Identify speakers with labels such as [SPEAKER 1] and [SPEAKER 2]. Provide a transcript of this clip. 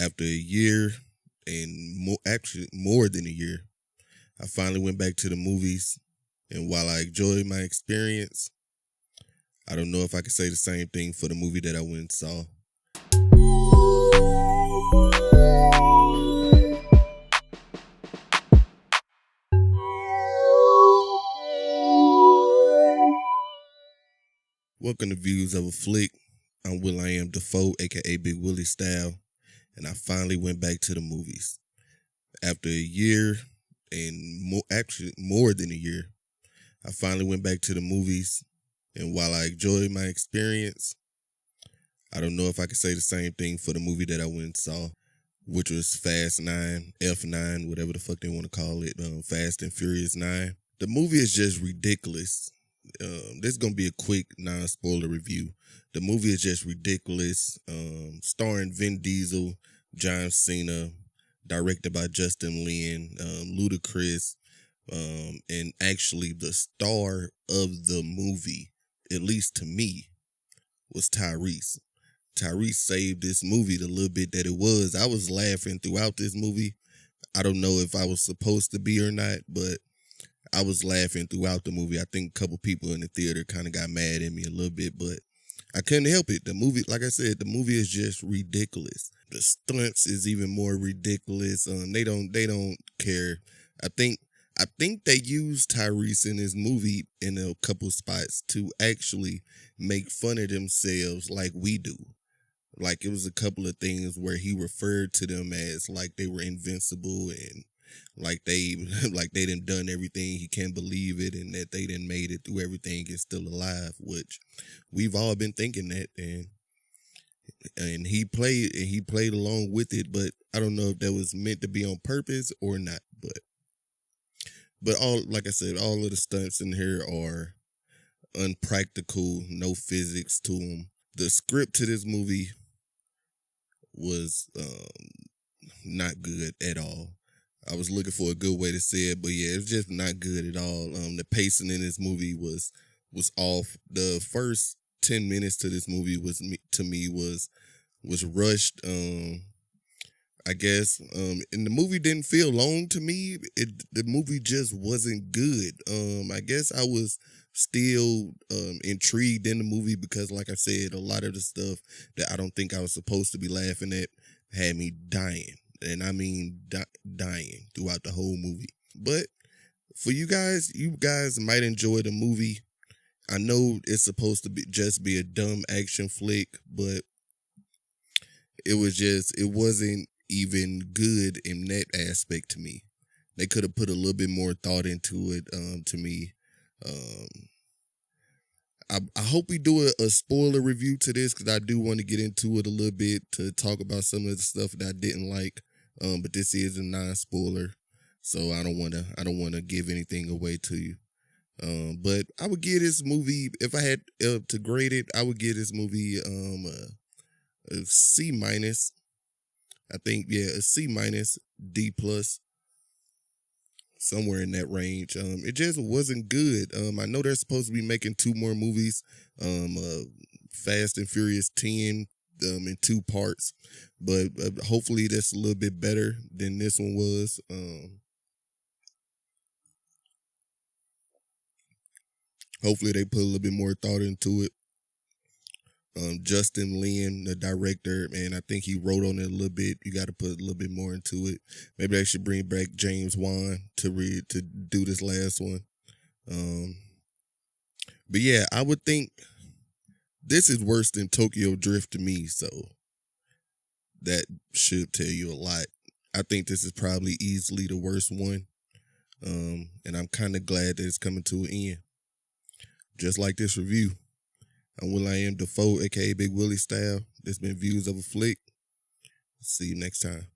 [SPEAKER 1] After a year and actually more than a year, I finally went back to the movies. And while I enjoyed my experience, I don't know if I could say the same thing for the movie that I went and saw. Welcome to Views of a Flick. I'm Will.I.am Defoe, aka Big Willie Style, and I finally went back to the movies. After a year and more than a year, I finally went back to the movies. And while I enjoyed my experience, I don't know if I could say the same thing for the movie that I went and saw, which was Fast 9, F9, whatever the fuck they want to call it, Fast and Furious 9. The movie is just ridiculous. This is going to be a quick non-spoiler review. The movie is just ridiculous. Starring Vin Diesel, John Cena, directed by Justin Lin, Ludacris, and actually the star of the movie, at least to me, was Tyrese. Tyrese saved this movie the little bit that it was. I was laughing throughout this movie. I don't know if I was supposed to be or not, but I was laughing throughout the movie. I think a couple people in the theater kind of got mad at me a little bit, but I couldn't help it. The movie, like I said, the movie is just ridiculous. The stunts is even more ridiculous. They don't care. I think they used Tyrese in his movie in a couple spots to actually make fun of themselves like we do. Like, it was a couple of things where he referred to them as like they were invincible and like they done everything. He can't believe it, and that they done made it through everything and still alive, which we've all been thinking that, and he played along with it, but I don't know if that was meant to be on purpose or not. But all, like I said, all of the stunts in here are unpractical, no physics to them. The script to this movie was not good at all. I was looking for a good way to say it, but yeah, it's just not good at all. The pacing in this movie was off. The first 10 minutes to this movie was rushed. I guess, and the movie didn't feel long to me. The movie just wasn't good. I guess I was still intrigued in the movie because, like I said, a lot of the stuff that I don't think I was supposed to be laughing at had me dying, and I mean dying throughout the whole movie. But for you guys might enjoy the movie. I know it's supposed to be a dumb action flick, but it wasn't even good in that aspect to me. They could have put a little bit more thought into it, to me. I hope we do a spoiler review to this, because I do want to get into it a little bit to talk about some of the stuff that I didn't like. But this is a non-spoiler, so I don't want to give anything away to you. But I would give this movie, if I had to grade it, I would give this movie a C minus. I think, yeah, a C minus, D plus, somewhere in that range. It just wasn't good. I know they're supposed to be making 2 more movies, Fast and Furious 10, in 2 parts, but hopefully that's a little bit better than this one was. Hopefully they put a little bit more thought into it. Justin Lin, the director, and I think he wrote on it a little bit. You got to put a little bit more into it. Maybe I should bring back James Wan to do this last one. But yeah, I would think this is worse than Tokyo Drift to me, so that should tell you a lot. I think this is probably easily the worst one, and I'm kind of glad that it's coming to an end. Just like this review. I'm Will.I.am Defoe, aka Big Willie Style. This been Views of a Flick. See you next time.